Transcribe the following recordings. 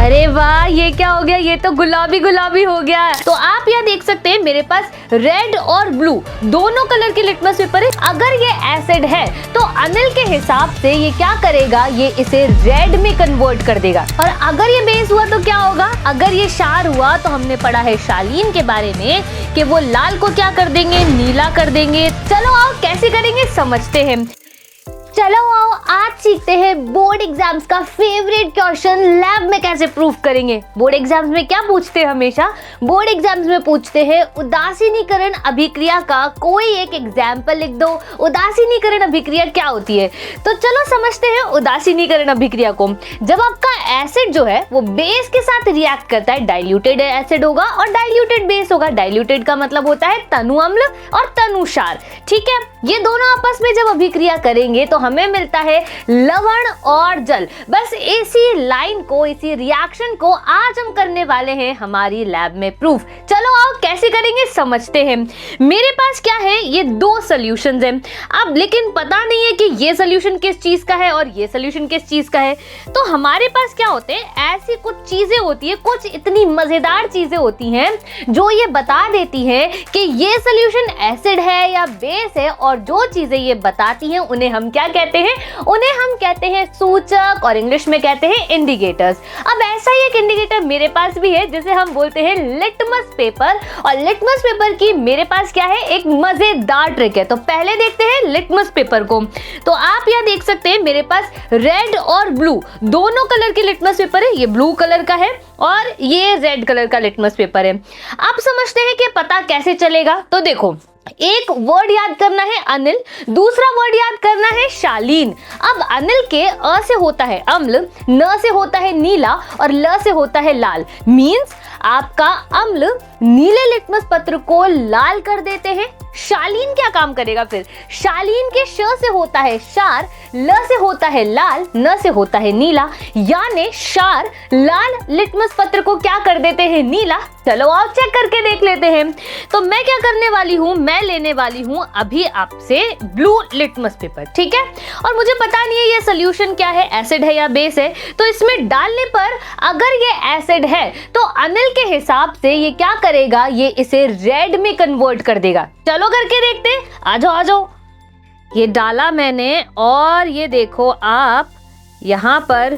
अरे वाह, ये क्या हो गया? ये तो गुलाबी गुलाबी हो गया। तो आप यहाँ देख सकते हैं मेरे पास रेड और ब्लू दोनों कलर के लिटमस पेपर है। अगर ये एसिड है तो अनिल के हिसाब से ये क्या करेगा, ये इसे रेड में कन्वर्ट कर देगा। और अगर ये बेस हुआ तो क्या होगा? अगर ये क्षार हुआ तो हमने पढ़ा है शालीन के बारे में कि वो लाल को क्या कर देंगे, नीला कर देंगे। चलो आओ कैसे करेंगे समझते हैं। चलो आओ आज सीखते हैं बोर्ड एग्जाम्स का फेवरेट क्वेश्चन, लैब में कैसे प्रूफ करेंगे। बोर्ड एग्जाम्स में क्या पूछते हैं? हमेशा बोर्ड एग्जाम्स में पूछते हैं उदासीनीकरण अभिक्रिया का कोई एक एग्जाम्पल लिख दो। उदासीनीकरण अभिक्रिया क्या होती है? तो चलो समझते हैं उदासीनीकरण अभिक्रिया को। जब आपका एसिड जो है वो बेस के साथ रिएक्ट करता है, डाइल्यूटेड एसिड होगा और डाइल्यूटेड बेस होगा। डाइल्यूटेड का मतलब होता है तनु अम्ल और तनु क्षार, ठीक है। ये दोनों आपस में जब अभिक्रिया करेंगे तो हमें मिलता है लवण और जल। बस इसी लाइन को, इसी रिएक्शन को आज हम करने वाले हैं हमारी लैब में प्रूफ। चलो आओ कैसे करेंगे समझते हैं। मेरे पास क्या है, ये दो सॉल्यूशंस हैं। अब लेकिन पता नहीं है कि ये सॉल्यूशन किस चीज का है और ये सॉल्यूशन किस चीज का है। तो हमारे पास क्या होते हैं, ऐसी कुछ चीजें होती है, कुछ इतनी मजेदार चीजें होती हैं जो ये बता देती हैं कि ये सॉल्यूशन एसिड है या बेस है। और जो चीजें ये बताती हैं उन्हें हम क्या कहते हैं? उन्हें हम कहते हैं सूचक, और इंग्लिश में कहते हैं इंडिकेटर्स। अब ऐसा ही एक इंडिकेटर मेरे पास भी है जिसे हम बोलते हैं लिटमस पेपर। और लिटमस पेपर की मेरे पास क्या है, एक मजेदार ट्रिक है। तो पहले देखते हैं लिटमस पेपर को। तो आप यहाँ देख सकते हैं मेरे पास रेड और ब्लू दोनों कलर के लिटमस पेपर है। ये ब्लू कलर का है और ये रेड कलर का लिटमस पेपर है। अब समझते हैं कि पता कैसे चलेगा। तो देखो, एक वर्ड याद करना है अनिल, दूसरा वर्ड याद करना है शालीन। अब अनिल के अ से होता है अम्ल, न से होता है नीला और ल से होता है लाल। मींस आपका अम्ल नीले लिटमस पत्र को लाल कर देते हैं। शालीन क्या काम करेगा फिर? शालीन के श से होता है क्षार, ल से होता है लाल, न से होता है नीला। यानी क्षार लाल लिटमस पत्र को क्या कर देते हैं? नीला। चलो आओ चेक करके देख लेते हैं। तो मैं क्या करने वाली हूँ, मैं लेने वाली हूँ अभी आपसे ब्लू लिटमस पेपर, ठीक है। और मुझे पता नहीं है ये सोल्यूशन क्या है, एसिड है या बेस है। तो इसमें डालने पर अगर ये एसिड है तो अनिल के हिसाब से ये क्या करेगा, ये इसे रेड में कन्वर्ट कर देगा। चलो करके देखते हैं, आ जाओ आ जाओ। ये डाला मैंने और ये देखो आप यहाँ पर,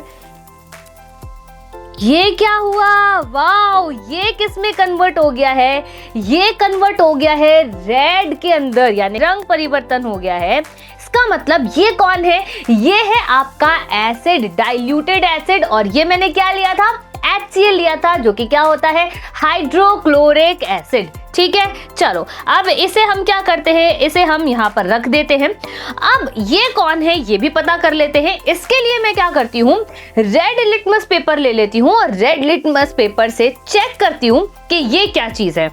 ये क्या हुआ? वाओ, ये किस में कन्वर्ट हो गया है? ये कन्वर्ट हो गया है रेड के अंदर, यानी रंग परिवर्तन हो गया है। इसका मतलब ये कौन है? ये है आपका एसिड, डाइल्यूटेड एसिड। और ये मैंने क्या लिया था? HCl लिया था, जो कि क्या होता है? हाइड्रोक्लोरिक एसिड, ठीक है। चलो अब इसे हम क्या करते हैं, इसे हम यहाँ पर रख देते हैं। अब ये कौन है ये भी पता कर लेते हैं। इसके लिए मैं क्या करती हूँ, रेड लिटमस पेपर ले लेती हूँ और रेड लिटमस पेपर से चेक करती हूँ कि ये क्या चीज है।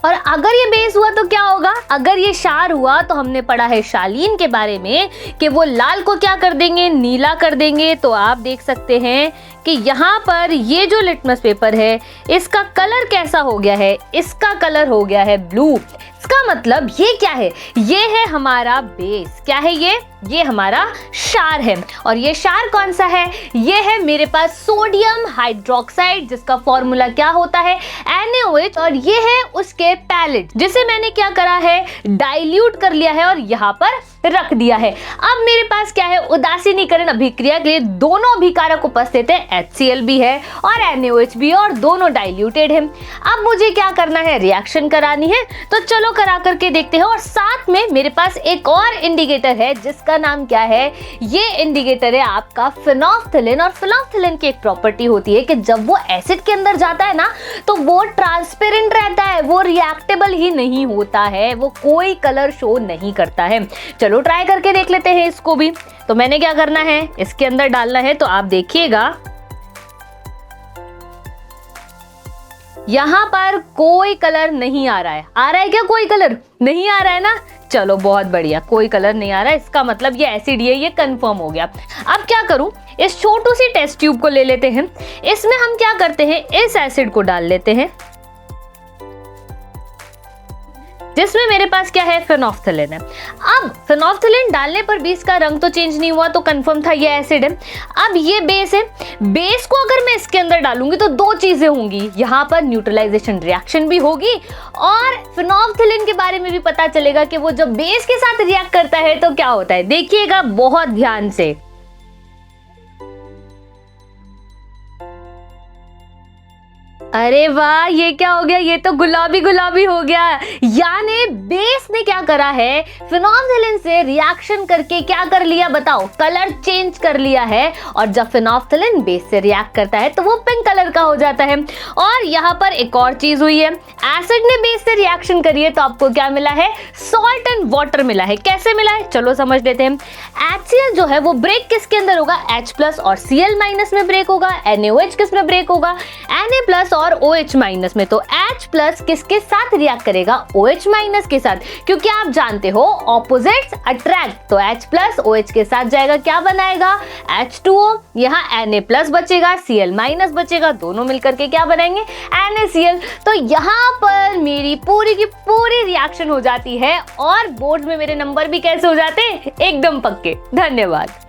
और अगर ये बेस हुआ तो क्या होगा? अगर ये क्षार हुआ तो हमने पढ़ा है शालीन के बारे में कि वो लाल को क्या कर देंगे, नीला कर देंगे। तो आप देख सकते हैं कि यहाँ पर ये जो लिटमस पेपर है इसका कलर कैसा हो गया है? इसका कलर हो गया है ब्लू। इसका मतलब ये क्या है? ये है हमारा बेस। क्या है ये? ये हमारा क्षार है। और ये क्षार कौन सा है? ये है मेरे पास सोडियम हाइड्रोक्साइड, जिसका फॉर्मूला क्या होता है? NaOH। और ये है उसके पैलेट, जिसे मैंने क्या करा है? डाइल्यूट कर लिया है और यहाँ पर रख दिया है। अब मेरे पास क्या है? उदासीनीकरण अभिक्रिया के लिए दोनों अभिकारक उपस्थित है, HCl भी है और NaOH भी है और दोनों डाइल्यूटेड है। अब मुझे क्या करना है? रिएक्शन करानी है। तो चलो करा करके देखते हैं। और साथ में मेरे पास एक और इंडिकेटर है जिसका नाम क्या है? ये इंडिकेटर है आपका फेनोल्फ्थालीन। और फेनोल्फ्थालीन की एक प्रॉपर्टी होती है कि जब वो एसिड के अंदर जाता है ना तो वो ट्रांसपेरेंट रहता है, वो रिएक्टेबल ही नहीं होता है, वो कोई कलर शो नहीं करता है। चलो ट्राई करके देख लेते हैं इसको भी। तो मैंने क्या करना है, इसके अंदर डालना है। तो आप देखिएगा यहाँ पर कोई कलर नहीं आ रहा है। आ रहा है क्या? कोई कलर नहीं आ रहा है ना। चलो बहुत बढ़िया, कोई कलर नहीं आ रहा है, इसका मतलब ये एसिड ही है, ये कंफर्म हो गया। अब क्या करूं, इस छोटू सी टेस्ट ट्यूब को ले लेते हैं। इसमें हम क्या करते हैं, इस एसिड को डाल लेते हैं। जिसमें मेरे पास क्या है, फेनोल्फथालीन है। अब फेनोल्फथालीन डालने पर भी इसका रंग तो चेंज नहीं हुआ, तो कंफर्म था ये एसिड है। अब ये बेस है, बेस को अगर मैं इसके अंदर डालूंगी तो दो चीजें होंगी, यहाँ पर न्यूट्रलाइजेशन रिएक्शन भी होगी और फेनोल्फथालीन के बारे में भी पता चलेगा कि वो जब बेस के साथ रिएक्ट करता है तो क्या होता है। देखिएगा बहुत ध्यान से। अरे वाह, ये क्या हो गया, ये तो गुलाबी गुलाबी हो गया। यानी बेस ने क्या करा है, फेनोल्फथालीन से रिएक्शन करके क्या कर लिया बताओ, कलर चेंज कर लिया है। और जब फेनोल्फथालीन बेस से रिएक्ट करता है तो वो पिंक कलर का हो जाता है। और यहाँ पर एक और चीज हुई है, एसिड ने बेस से रिएक्शन करी है तो आपको क्या मिला है, सॉल्ट एंड वाटर मिला है। कैसे मिला है चलो समझ लेते हैं। HCl जो है वो ब्रेक किसके अंदर होगा, H+ और Cl- में ब्रेक होगा। NaOH किस में ब्रेक होगा, Na+ और OH- में। तो H+ किसके साथ रिएक्ट करेगा, OH- के साथ, क्योंकि आप जानते हो ऑपोजिट्स अट्रैक्ट। तो H+ OH के साथ जाएगा, क्या बनाएगा, H2O। यहाँ Na+ बचेगा, Cl- बचेगा, दोनों मिलकर के क्या बनाएंगे, NaCl। तो यहाँ पर मेरी पूरी की पूरी रिएक्शन हो जाती है और बोर्ड में मेरे नंबर भी कैसे हो जाते हैं, एकदम पक्के। धन्यवाद।